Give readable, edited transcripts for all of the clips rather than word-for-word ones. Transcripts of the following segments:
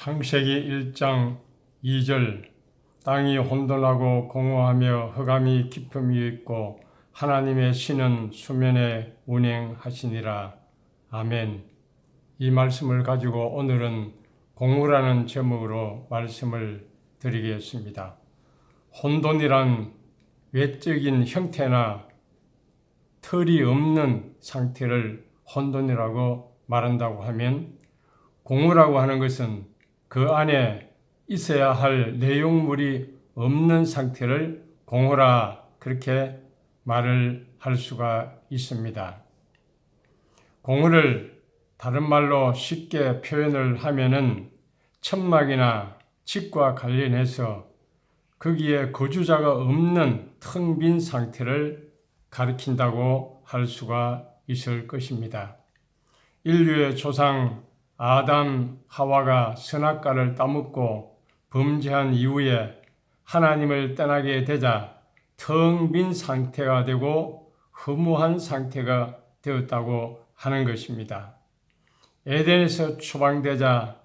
창세기 1장 2절 땅이 혼돈하고 공허하며 흑암이 깊음 위에 있고 하나님의 신은 수면에 운행하시니라. 아멘. 이 말씀을 가지고 오늘은 공허라는 제목으로 말씀을 드리겠습니다. 혼돈이란 외적인 형태나 털이 없는 상태를 혼돈이라고 말한다고 하면, 공허라고 하는 것은 그 안에 있어야 할 내용물이 없는 상태를 공허라, 그렇게 말을 할 수가 있습니다. 공허를 다른 말로 쉽게 표현을 하면은 천막이나 집과 관련해서 거기에 거주자가 없는 텅 빈 상태를 가리킨다고 할 수가 있을 것입니다. 인류의 조상 아담, 하와가 선악과를 따먹고 범죄한 이후에 하나님을 떠나게 되자 텅 빈 상태가 되고 허무한 상태가 되었다고 하는 것입니다. 에덴에서 추방되자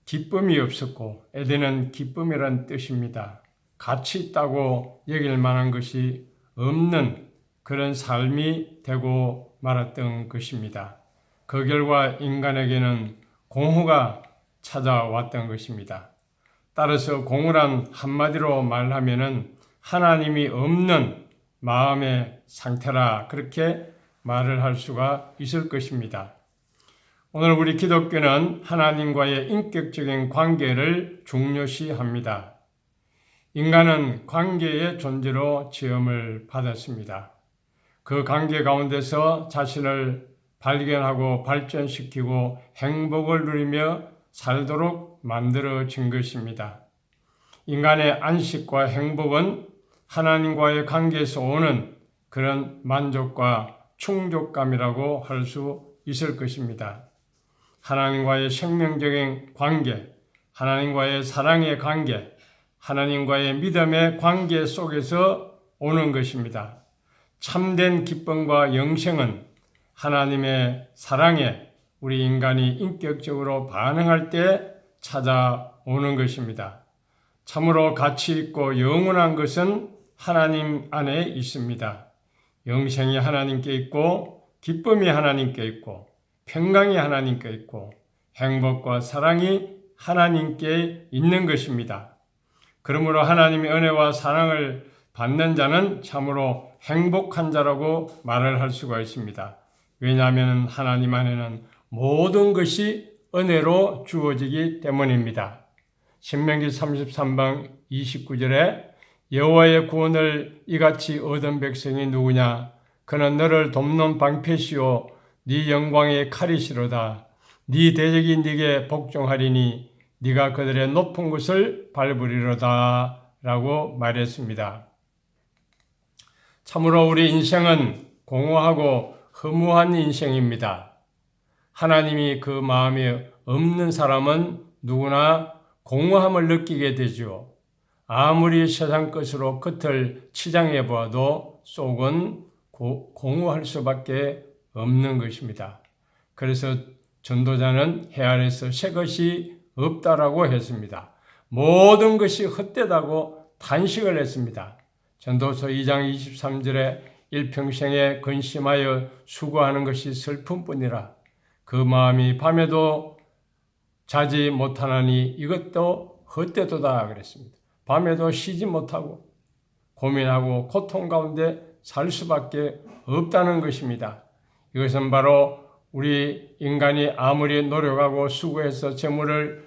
기쁨이 없었고, 에덴은 기쁨이란 뜻입니다. 가치 있다고 여길 만한 것이 없는 그런 삶이 되고 말았던 것입니다. 그 결과 인간에게는 공허가 찾아왔던 것입니다. 따라서 공허란 한마디로 말하면은 하나님이 없는 마음의 상태라, 그렇게 말을 할 수가 있을 것입니다. 오늘 우리 기독교는 하나님과의 인격적인 관계를 중요시합니다. 인간은 관계의 존재로 지음을 받았습니다. 그 관계 가운데서 자신을 발견하고 발전시키고 행복을 누리며 살도록 만들어진 것입니다. 인간의 안식과 행복은 하나님과의 관계에서 오는 그런 만족과 충족감이라고 할 수 있을 것입니다. 하나님과의 생명적인 관계, 하나님과의 사랑의 관계, 하나님과의 믿음의 관계 속에서 오는 것입니다. 참된 기쁨과 영생은 하나님의 사랑에 우리 인간이 인격적으로 반응할 때 찾아오는 것입니다. 참으로 가치 있고 영원한 것은 하나님 안에 있습니다. 영생이 하나님께 있고, 기쁨이 하나님께 있고, 평강이 하나님께 있고, 행복과 사랑이 하나님께 있는 것입니다. 그러므로 하나님의 은혜와 사랑을 받는 자는 참으로 행복한 자라고 말을 할 수가 있습니다. 왜냐하면 하나님 안에는 모든 것이 은혜로 주어지기 때문입니다. 신명기 33장 29절에 여호와의 구원을 이같이 얻은 백성이 누구냐? 그는 너를 돕는 방패시오 네 영광의 칼이시로다. 네 대적이 네게 복종하리니 네가 그들의 높은 곳을 밟으리로다 라고 말했습니다. 참으로 우리 인생은 공허하고 허무한 인생입니다. 하나님이 그 마음에 없는 사람은 누구나 공허함을 느끼게 되죠. 아무리 세상 것으로 겉을 치장해 보아도 속은 공허할 수밖에 없는 것입니다. 그래서 전도자는 해 아래서 새 것이 없다라고 했습니다. 모든 것이 헛되다고 단식을 했습니다. 전도서 2장 23절에 일평생에 근심하여 수고하는 것이 슬픔뿐이라 그 마음이 밤에도 자지 못하나니 이것도 헛되도다 그랬습니다. 밤에도 쉬지 못하고 고민하고 고통 가운데 살 수밖에 없다는 것입니다. 이것은 바로 우리 인간이 아무리 노력하고 수고해서 재물을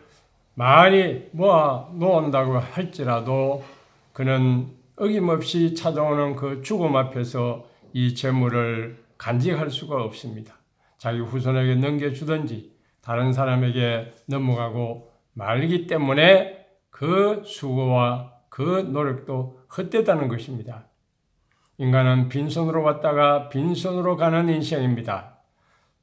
많이 모아 놓은다고 할지라도 그는 어김없이 찾아오는 그 죽음 앞에서 이 재물을 간직할 수가 없습니다. 자기 후손에게 넘겨주든지 다른 사람에게 넘어가고 말기 때문에 그 수고와 그 노력도 헛되다는 것입니다. 인간은 빈손으로 왔다가 빈손으로 가는 인생입니다.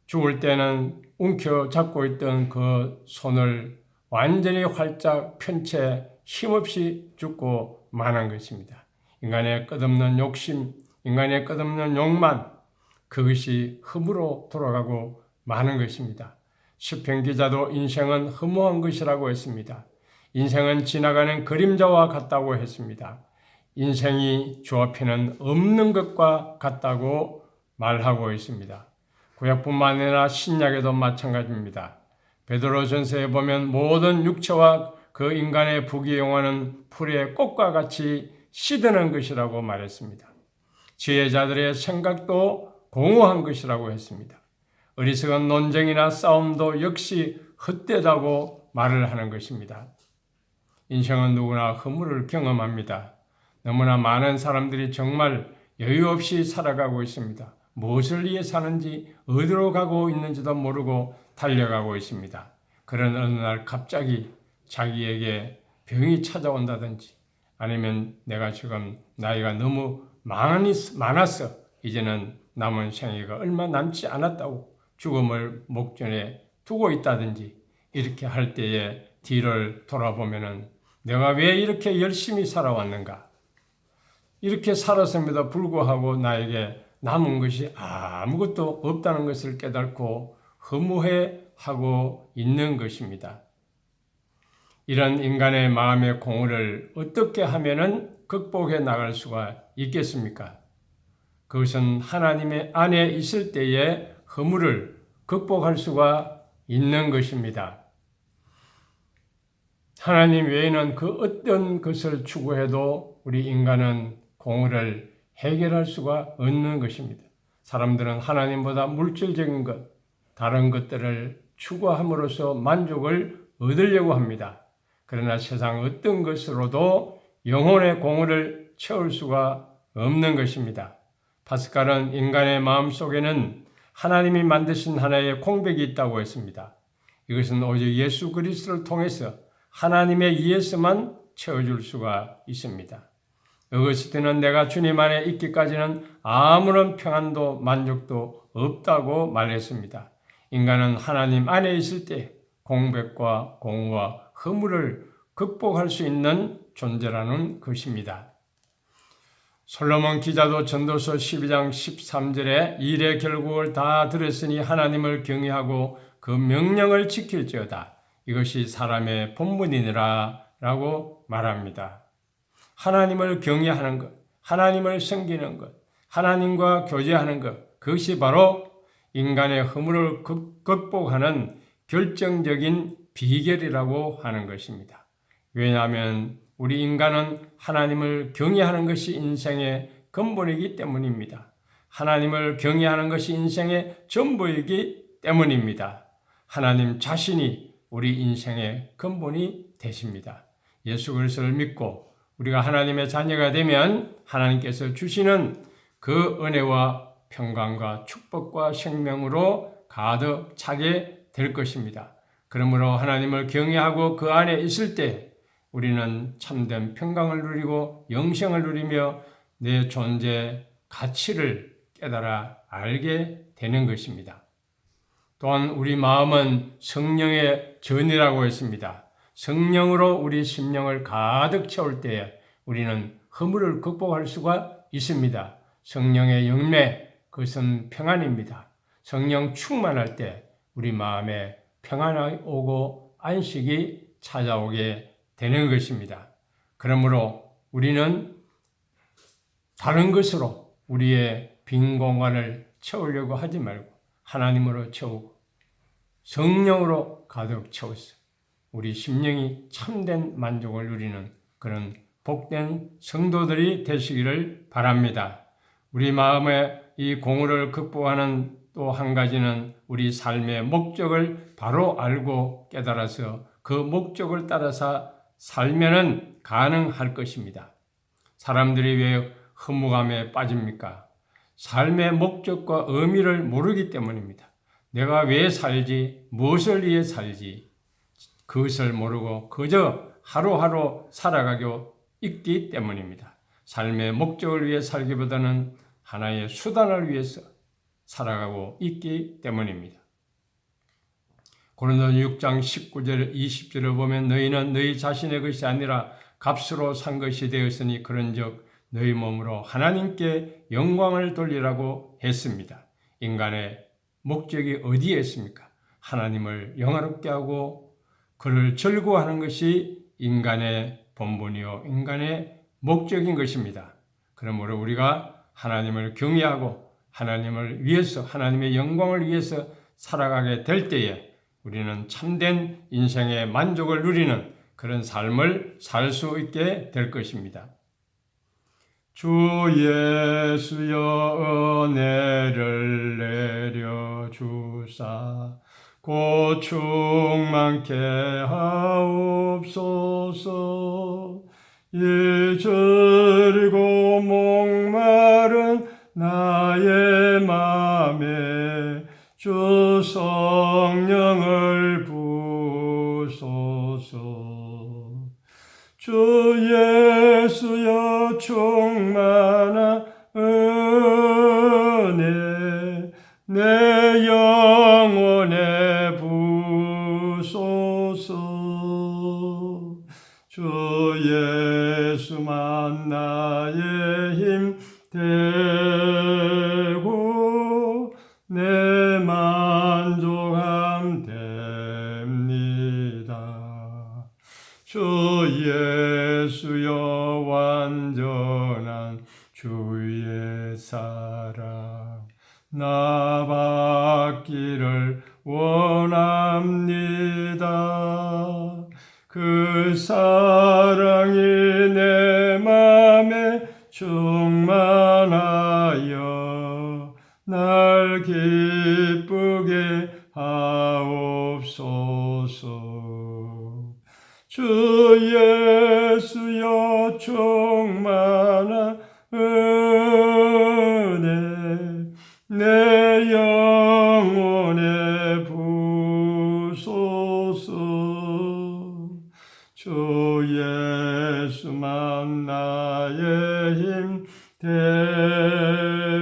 죽을 때는 움켜잡고 있던 그 손을 완전히 활짝 편 채 힘없이 죽고 마는 것입니다. 인간의 끝없는 욕심, 인간의 끝없는 욕만, 그것이 흠으로 돌아가고 마는 것입니다. 시편 기자도 인생은 허무한 것이라고 했습니다. 인생은 지나가는 그림자와 같다고 했습니다. 인생이 주 앞에는 없는 것과 같다고 말하고 있습니다. 구약뿐만 아니라 신약에도 마찬가지입니다. 베드로전서에 보면 모든 육체와 그 인간의 부귀영화는 풀의 꽃과 같이 시드는 것이라고 말했습니다. 지혜자들의 생각도 공허한 것이라고 했습니다. 어리석은 논쟁이나 싸움도 역시 헛되다고 말을 하는 것입니다. 인생은 누구나 허물을 경험합니다. 너무나 많은 사람들이 정말 여유 없이 살아가고 있습니다. 무엇을 위해 사는지 어디로 가고 있는지도 모르고 달려가고 있습니다. 그런 어느 날 갑자기 자기에게 병이 찾아온다든지 아니면 내가 지금 나이가 너무 많아서 이제는 남은 생애가 얼마 남지 않았다고 죽음을 목전에 두고 있다든지 이렇게 할 때에 뒤를 돌아보면은 내가 왜 이렇게 열심히 살아왔는가? 이렇게 살았음에도 불구하고 나에게 남은 것이 아무것도 없다는 것을 깨닫고 허무해하고 있는 것입니다. 이런 인간의 마음의 공허를 어떻게 하면은 극복해 나갈 수가 있겠습니까? 그것은 하나님의 안에 있을 때의 허물을 극복할 수가 있는 것입니다. 하나님 외에는 그 어떤 것을 추구해도 우리 인간은 공허를 해결할 수가 없는 것입니다. 사람들은 하나님보다 물질적인 것, 다른 것들을 추구함으로써 만족을 얻으려고 합니다. 그러나 세상 어떤 것으로도 영혼의 공허를 채울 수가 없는 것입니다. 파스칼은 인간의 마음속에는 하나님이 만드신 하나의 공백이 있다고 했습니다. 이것은 오직 예수 그리스도를 통해서 하나님에 의해서만 채워줄 수가 있습니다. 어거스틴은 내가 주님 안에 있기까지는 아무런 평안도 만족도 없다고 말했습니다. 인간은 하나님 안에 있을 때 공백과 공허와 허물을 극복할 수 있는 존재라는 것입니다. 솔로몬 기자도 전도서 12장 13절에 일의 결국을 다 들었으니 하나님을 경외하고 그 명령을 지킬지어다. 이것이 사람의 본분이니라 라고 말합니다. 하나님을 경외하는 것, 하나님을 섬기는 것, 하나님과 교제하는 것, 그것이 바로 인간의 허물을 극복하는 결정적인 비결이라고 하는 것입니다. 왜냐하면 우리 인간은 하나님을 경외하는 것이 인생의 근본이기 때문입니다. 하나님을 경외하는 것이 인생의 전부이기 때문입니다. 하나님 자신이 우리 인생의 근본이 되십니다. 예수 그리스도를 믿고 우리가 하나님의 자녀가 되면 하나님께서 주시는 그 은혜와 평강과 축복과 생명으로 가득 차게 될 것입니다. 그러므로 하나님을 경외하고 그 안에 있을 때 우리는 참된 평강을 누리고 영생을 누리며 내 존재 가치를 깨달아 알게 되는 것입니다. 또한 우리 마음은 성령의 전이라고 했습니다. 성령으로 우리 심령을 가득 채울 때에 우리는 허물을 극복할 수가 있습니다. 성령의 열매, 그것은 평안입니다. 성령 충만할 때 우리 마음에 평안이 오고 안식이 찾아오게 되는 것입니다. 그러므로 우리는 다른 것으로 우리의 빈 공간을 채우려고 하지 말고 하나님으로 채우고 성령으로 가득 채워서 우리 심령이 참된 만족을 누리는 그런 복된 성도들이 되시기를 바랍니다. 우리 마음의 이 공허를 극복하는 또 한 가지는 우리 삶의 목적을 바로 알고 깨달아서 그 목적을 따라서 살면은 가능할 것입니다. 사람들이 왜 허무감에 빠집니까? 삶의 목적과 의미를 모르기 때문입니다. 내가 왜 살지, 무엇을 위해 살지, 그것을 모르고 그저 하루하루 살아가고 있기 때문입니다. 삶의 목적을 위해 살기보다는 하나의 수단을 위해서 살아가고 있기 때문입니다. 고린도서 6장 19절 20절을 보면 너희는 너희 자신의 것이 아니라 값으로 산 것이 되었으니 그런즉 너희 몸으로 하나님께 영광을 돌리라고 했습니다. 인간의 목적이 어디에 있습니까? 하나님을 영화롭게 하고 그를 즐거워하는 것이 인간의 본분이요 인간의 목적인 것입니다. 그러므로 우리가 하나님을 경외하고 하나님을 위해서 하나님의 영광을 위해서 살아가게 될 때에 우리는 참된 인생의 만족을 누리는 그런 삶을 살 수 있게 될 것입니다. 주 예수여 은혜를 내려 주사 곧 충만케 하옵소서. 이 저리고 목마른 나의 맘에 주 성령을 부소서. 주 예수여 충만한 은혜 내 영혼에 부소서. 주 예수만 나의 힘 되고 내 만족함 됩니다. 주 예수여 완전한 주의 사랑 나 받기를 원합니다. 그 사랑이 내 맘에 충만하여 날 기쁘게 하옵소서. 주 예수여 충만한 은혜 내 영혼에 부소서. 주 예수만 나의 힘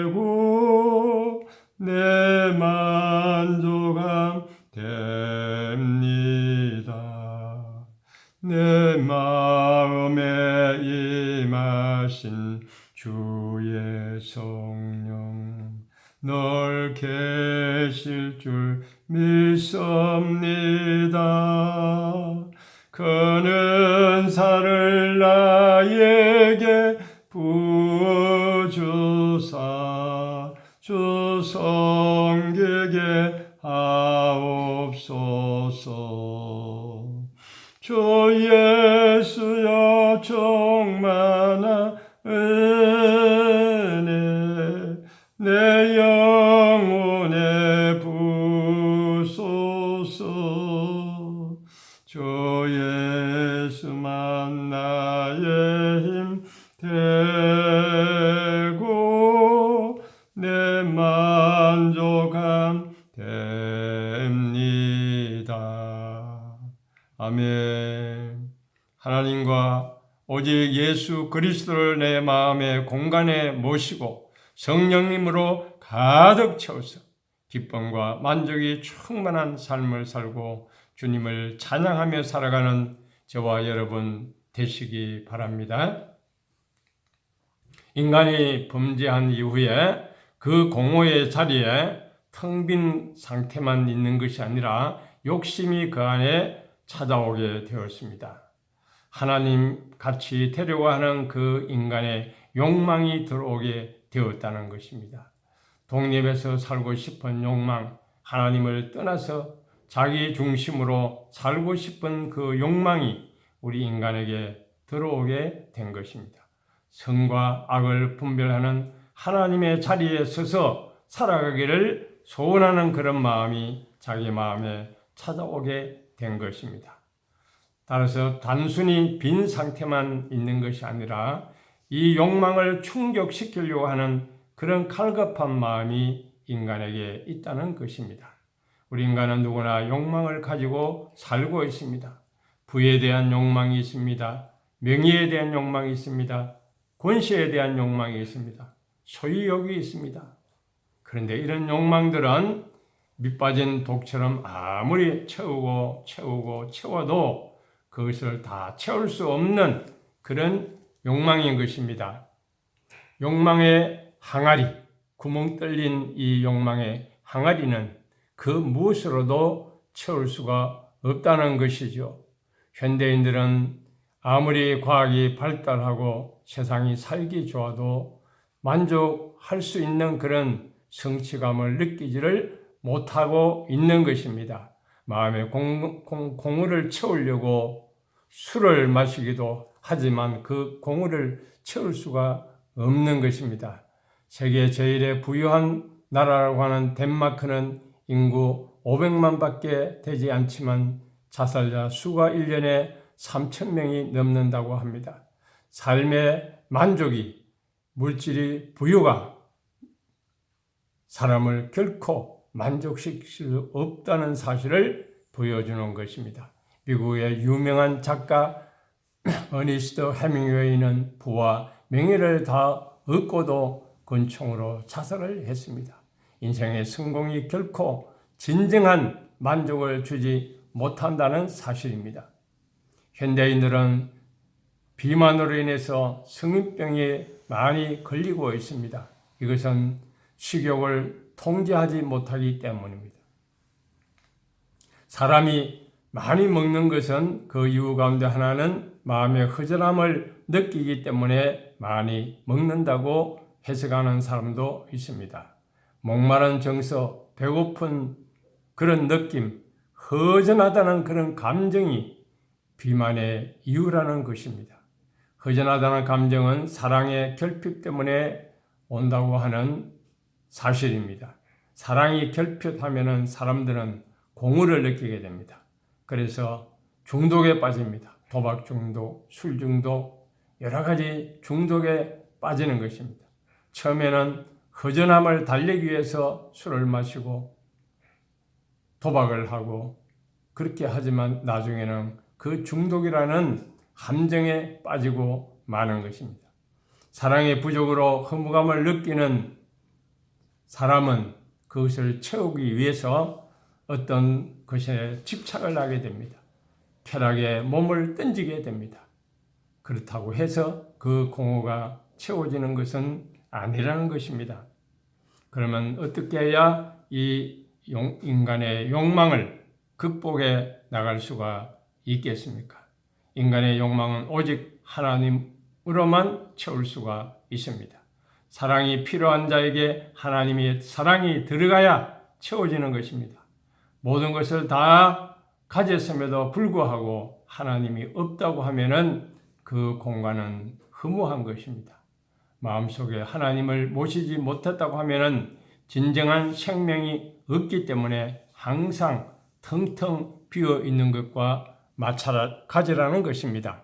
되고 내 만족함 됩니다. 내 마음에 임하신 주의 성령 널 계실 줄 믿습니다. 그 은사를 나에게 부어주사 주 섬기게 하옵소서. 주 예수여 충만한 은혜 내 영혼에 부소서. 주 예수만 나의 힘 되고 내 만족함 됩니다. 아멘. 하나님과 오직 예수 그리스도를 내 마음의 공간에 모시고 성령님으로 가득 채워서 기쁨과 만족이 충만한 삶을 살고 주님을 찬양하며 살아가는 저와 여러분 되시기 바랍니다. 인간이 범죄한 이후에 그 공허의 자리에 텅 빈 상태만 있는 것이 아니라 욕심이 그 안에 찾아오게 되었습니다. 하나님 같이 되려고 하는 그 인간의 욕망이 들어오게 되었다는 것입니다. 독립해서 살고 싶은 욕망, 하나님을 떠나서 자기 중심으로 살고 싶은 그 욕망이 우리 인간에게 들어오게 된 것입니다. 선과 악을 분별하는 하나님의 자리에 서서 살아가기를 소원하는 그런 마음이 자기 마음에 찾아오게 된 것입니다. 따라서 단순히 빈 상태만 있는 것이 아니라 이 욕망을 충족시키려고 하는 그런 칼급한 마음이 인간에게 있다는 것입니다. 우리 인간은 누구나 욕망을 가지고 살고 있습니다. 부에 대한 욕망이 있습니다. 명예에 대한 욕망이 있습니다. 권세에 대한 욕망이 있습니다. 소유욕이 있습니다. 그런데 이런 욕망들은 밑빠진 독처럼 아무리 채워도 그것을 다 채울 수 없는 그런 욕망인 것입니다. 욕망의 항아리, 구멍 뚫린 이 욕망의 항아리는 그 무엇으로도 채울 수가 없다는 것이죠. 현대인들은 아무리 과학이 발달하고 세상이 살기 좋아도 만족할 수 있는 그런 성취감을 느끼지를 못하고 있는 것입니다. 마음의 공허를 채우려고 술을 마시기도 하지만 그 공허를 채울 수가 없는 것입니다. 세계 제일의 부유한 나라라고 하는 덴마크는 인구 500만밖에 되지 않지만 자살자 수가 1년에 3,000명이 넘는다고 합니다. 삶의 만족이, 물질이, 부유가 사람을 결코 만족시킬 수 없다는 사실을 보여주는 것입니다. 미국의 유명한 작가 어니스트 해밍웨이는 부와 명예를 다 얻고도 권총으로 자살을 했습니다. 인생의 성공이 결코 진정한 만족을 주지 못한다는 사실입니다. 현대인들은 비만으로 인해서 성인병에 많이 걸리고 있습니다. 이것은 식욕을 통제하지 못하기 때문입니다. 사람이 많이 먹는 것은 그 이유 가운데 하나는 마음의 허전함을 느끼기 때문에 많이 먹는다고 해석하는 사람도 있습니다. 목마른 정서, 배고픈 그런 느낌, 허전하다는 그런 감정이 비만의 이유라는 것입니다. 허전하다는 감정은 사랑의 결핍 때문에 온다고 하는 사실입니다. 사랑이 결핍하면 사람들은 공허를 느끼게 됩니다. 그래서 중독에 빠집니다. 도박 중독, 술 중독, 여러 가지 중독에 빠지는 것입니다. 처음에는 허전함을 달래기 위해서 술을 마시고 도박을 하고 그렇게 하지만 나중에는 그 중독이라는 함정에 빠지고 마는 것입니다. 사랑의 부족으로 허무감을 느끼는 사람은 그것을 채우기 위해서 어떤 것에 집착을 하게 됩니다. 쾌락에 몸을 던지게 됩니다. 그렇다고 해서 그 공허가 채워지는 것은 아니라는 것입니다. 그러면 어떻게 해야 이 인간의 욕망을 극복해 나갈 수가 있겠습니까? 인간의 욕망은 오직 하나님으로만 채울 수가 있습니다. 사랑이 필요한 자에게 하나님의 사랑이 들어가야 채워지는 것입니다. 모든 것을 다 가졌음에도 불구하고 하나님이 없다고 하면은 그 공간은 허무한 것입니다. 마음속에 하나님을 모시지 못했다고 하면은 진정한 생명이 없기 때문에 항상 텅텅 비어 있는 것과 마찬가지라는 것입니다.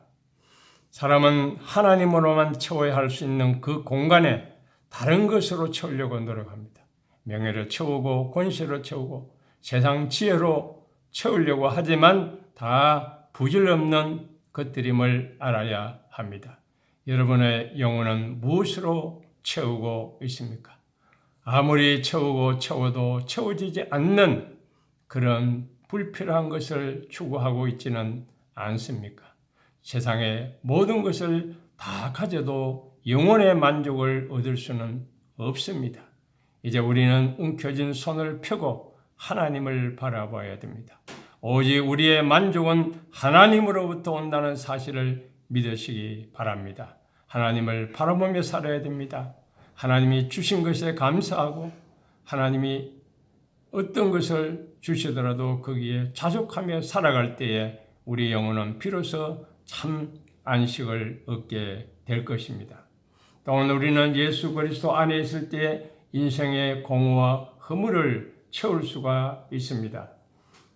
사람은 하나님으로만 채워야 할 수 있는 그 공간에 다른 것으로 채우려고 노력합니다. 명예를 채우고 권세로 채우고 세상 지혜로 채우려고 하지만 다 부질없는 것들임을 알아야 합니다. 여러분의 영혼은 무엇으로 채우고 있습니까? 아무리 채우고 채워도 채워지지 않는 그런 불필요한 것을 추구하고 있지는 않습니까? 세상의 모든 것을 다 가져도 영혼의 만족을 얻을 수는 없습니다. 이제 우리는 움켜진 손을 펴고 하나님을 바라봐야 됩니다. 오직 우리의 만족은 하나님으로부터 온다는 사실을 믿으시기 바랍니다. 하나님을 바라보며 살아야 됩니다. 하나님이 주신 것에 감사하고 하나님이 어떤 것을 주시더라도 거기에 자족하며 살아갈 때에 우리 영혼은 비로소 참 안식을 얻게 될 것입니다. 또한 우리는 예수 그리스도 안에 있을 때 인생의 공허와 허물을 채울 수가 있습니다.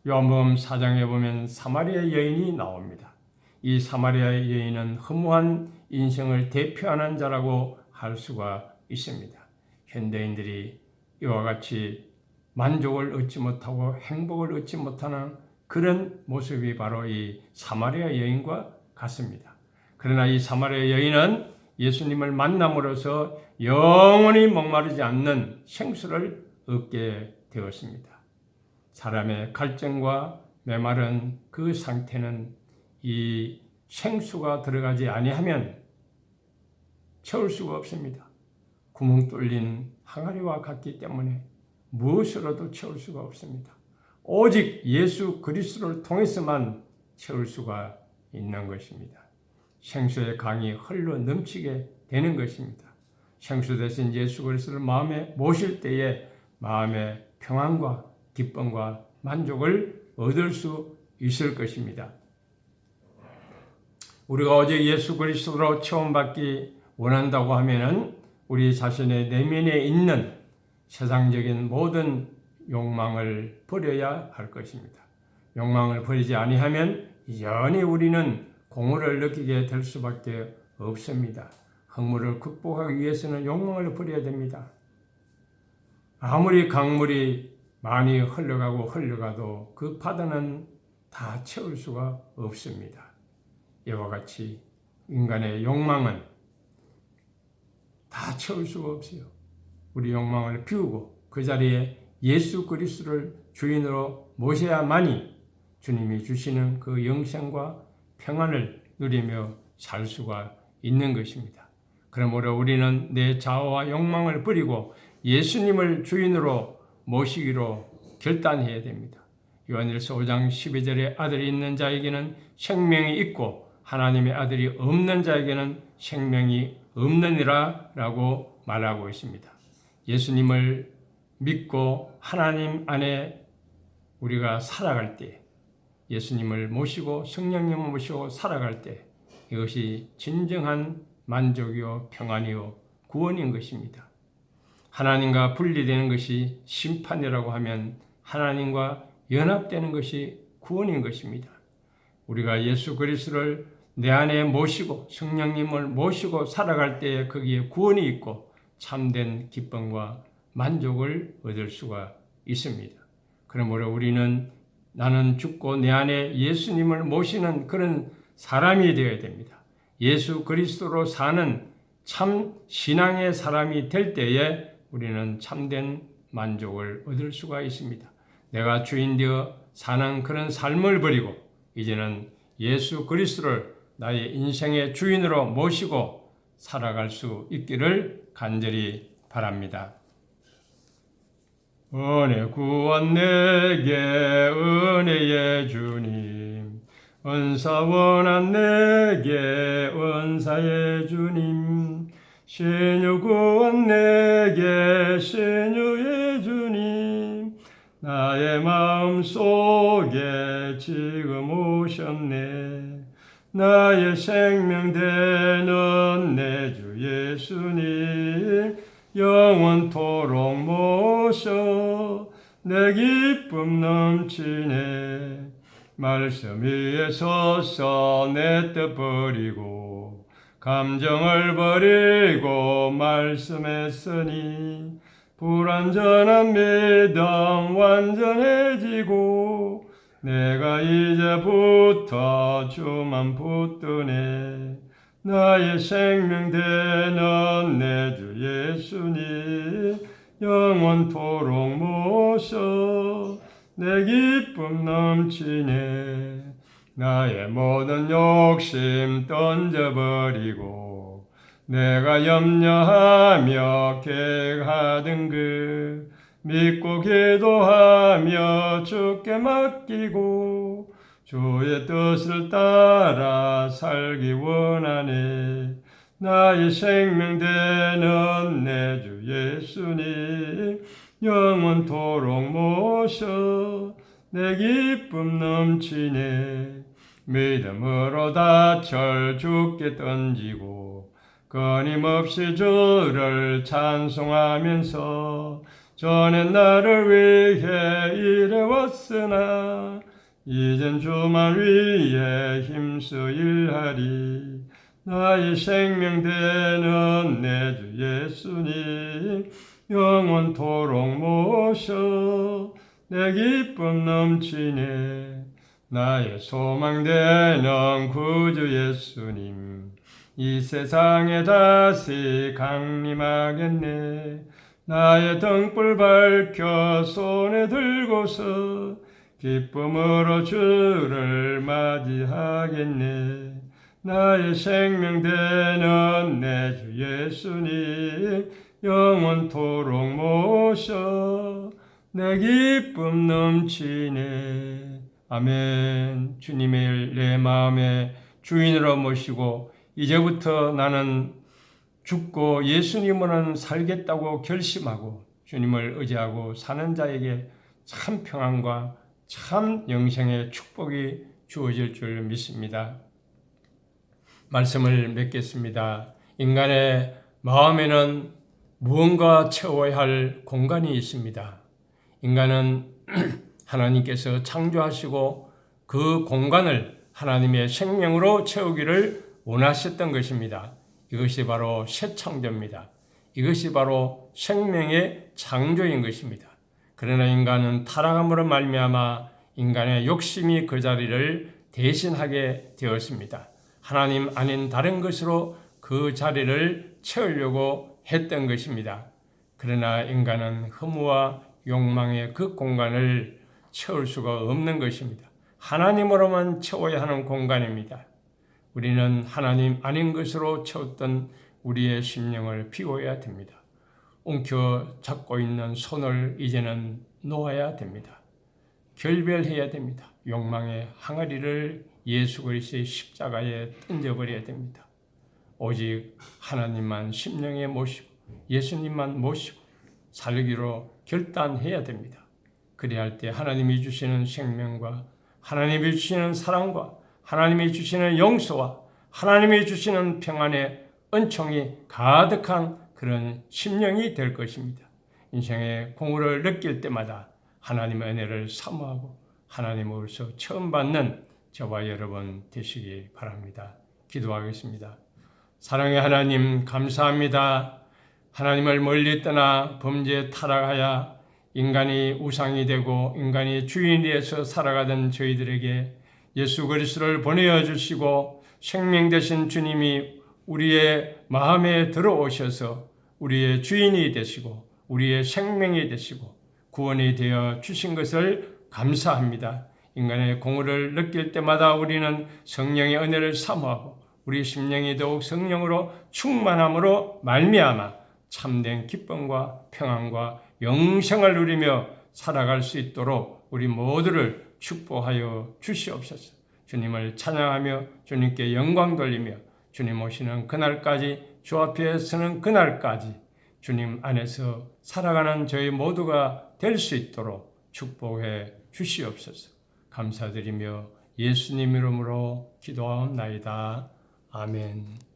요한복음 4장에 보면 사마리아 여인이 나옵니다. 이 사마리아 여인은 허무한 인생을 대표하는 자라고 할 수가 있습니다. 현대인들이 이와 같이 만족을 얻지 못하고 행복을 얻지 못하는 그런 모습이 바로 이 사마리아 여인과 같습니다. 그러나 이 사마리아 여인은 예수님을 만남으로써 영원히 목마르지 않는 생수를 얻게 되었습니다. 사람의 갈증과 메마른 그 상태는 이 생수가 들어가지 아니하면 채울 수가 없습니다. 구멍 뚫린 항아리와 같기 때문에 무엇으로도 채울 수가 없습니다. 오직 예수 그리스도를 통해서만 채울 수가 있는 것입니다. 생수의 강이 흘러 넘치게 되는 것입니다. 생수 대신 예수 그리스도를 마음에 모실 때에 마음의 평안과 기쁨과 만족을 얻을 수 있을 것입니다. 우리가 오직 예수 그리스도로 체험받기 원한다고 하면은 우리 자신의 내면에 있는 세상적인 모든 욕망을 버려야 할 것입니다. 욕망을 버리지 아니하면 여전히 우리는 공허를 느끼게 될 수밖에 없습니다. 흙물을 극복하기 위해서는 욕망을 버려야 됩니다. 아무리 강물이 많이 흘러가도 그 바다는 다 채울 수가 없습니다. 이와 같이 인간의 욕망은 다 채울 수가 없어요. 우리 욕망을 비우고 그 자리에 예수 그리스도를 주인으로 모셔야만이 주님이 주시는 그 영생과 평안을 누리며 살 수가 있는 것입니다. 그러므로 우리는 내 자아와 욕망을 버리고 예수님을 주인으로 모시기로 결단해야 됩니다. 요한일서 5장 12절에 아들이 있는 자에게는 생명이 있고 하나님의 아들이 없는 자에게는 생명이 없느니라 라고 말하고 있습니다. 예수님을 믿고 하나님 안에 우리가 살아갈 때, 예수님을 모시고 성령님을 모시고 살아갈 때 이것이 진정한 만족이요 평안이요 구원인 것입니다. 하나님과 분리되는 것이 심판이라고 하면 하나님과 연합되는 것이 구원인 것입니다. 우리가 예수 그리스도를 내 안에 모시고 성령님을 모시고 살아갈 때에 거기에 구원이 있고 참된 기쁨과 만족을 얻을 수가 있습니다. 그러므로 우리는 나는 죽고 내 안에 예수님을 모시는 그런 사람이 되어야 됩니다. 예수 그리스도로 사는 참 신앙의 사람이 될 때에 우리는 참된 만족을 얻을 수가 있습니다. 내가 주인 되어 사는 그런 삶을 버리고 이제는 예수 그리스도를 나의 인생의 주인으로 모시고 살아갈 수 있기를 간절히 바랍니다. 은혜 구원 내게 은혜의 주님, 은사 원한 내게 은사의 주님, 신유 구원 내게 신유의 주님, 나의 마음 속에 지금 오셨네. 나의 생명 되는 내 주 예수님, 영원토록 모셔 내 기쁨 넘치네. 말씀 위에 서서 내 뜻 버리고 감정을 버리고 말씀했으니 불완전한 믿음 완전해지고 내가 이제부터 주만 붙드네. 나의 생명 되는 내 주 예수님, 영원토록 모셔 내 기쁨 넘치네. 나의 모든 욕심 던져버리고 내가 염려하며 계획하던 그 믿고 기도하며 주께 맡기고 주의 뜻을 따라 살기 원하네. 나의 생명 되는 내 주 예수님, 영원토록 모셔 내 기쁨 넘치네. 믿음으로 닻을 주께 던지고 끊임없이 주를 찬송하면서 전에 나를 위해 일해왔으나 이젠 주만 위해 힘써 일하리. 나의 생명 되는 내 주 예수님, 영원토록 모셔 내 기쁨 넘치네. 나의 소망 되는 구주 예수님, 이 세상에 다시 강림하겠네. 나의 등불 밝혀 손에 들고서 기쁨으로 주를 맞이하겠네. 나의 생명 되는 내 주 예수님, 영원토록 모셔 내 기쁨 넘치네. 아멘. 주님을 내 마음의 주인으로 모시고 이제부터 나는 죽고 예수님으로는 살겠다고 결심하고 주님을 의지하고 사는 자에게 참 평안과 참 영생의 축복이 주어질 줄 믿습니다. 말씀을 맺겠습니다. 인간의 마음에는 무언가 채워야 할 공간이 있습니다. 인간은 하나님께서 창조하시고 그 공간을 하나님의 생명으로 채우기를 원하셨던 것입니다. 이것이 바로 새 창조입니다. 이것이 바로 생명의 창조인 것입니다. 그러나 인간은 타락함으로 말미암아 인간의 욕심이 그 자리를 대신하게 되었습니다. 하나님 아닌 다른 것으로 그 자리를 채우려고 했던 것입니다. 그러나 인간은 허무와 욕망의 그 공간을 채울 수가 없는 것입니다. 하나님으로만 채워야 하는 공간입니다. 우리는 하나님 아닌 것으로 채웠던 우리의 심령을 비워야 됩니다. 움켜 잡고 있는 손을 이제는 놓아야 됩니다. 결별해야 됩니다. 욕망의 항아리를 예수 그리스도의 십자가에 던져버려야 됩니다. 오직 하나님만 심령에 모시고 예수님만 모시고 살기로 결단해야 됩니다. 그래야 할 때 하나님이 주시는 생명과 하나님이 주시는 사랑과 하나님이 주시는 용서와 하나님이 주시는 평안의 은총이 가득한 그런 심령이 될 것입니다. 인생의 공허를 느낄 때마다 하나님의 은혜를 사모하고 하나님으로서 처음 받는 저와 여러분 되시기 바랍니다. 기도하겠습니다. 사랑의 하나님 감사합니다. 하나님을 멀리 떠나 범죄에 타락하여 인간이 우상이 되고 인간이 주인이 되어서 살아가던 저희들에게 예수 그리스도를 보내어 주시고 생명 되신 주님이 우리의 마음에 들어오셔서 우리의 주인이 되시고 우리의 생명이 되시고 구원이 되어 주신 것을 감사합니다. 인간의 공허를 느낄 때마다 우리는 성령의 은혜를 사모하고 우리 심령이 더욱 성령으로 충만함으로 말미암아 참된 기쁨과 평안과 영생을 누리며 살아갈 수 있도록 우리 모두를 축복하여 주시옵소서. 주님을 찬양하며 주님께 영광 돌리며 주님 오시는 그날까지 주 앞에 서는 그날까지 주님 안에서 살아가는 저희 모두가 될 수 있도록 축복해 주시옵소서. 감사드리며 예수님 이름으로 기도하옵나이다. 아멘.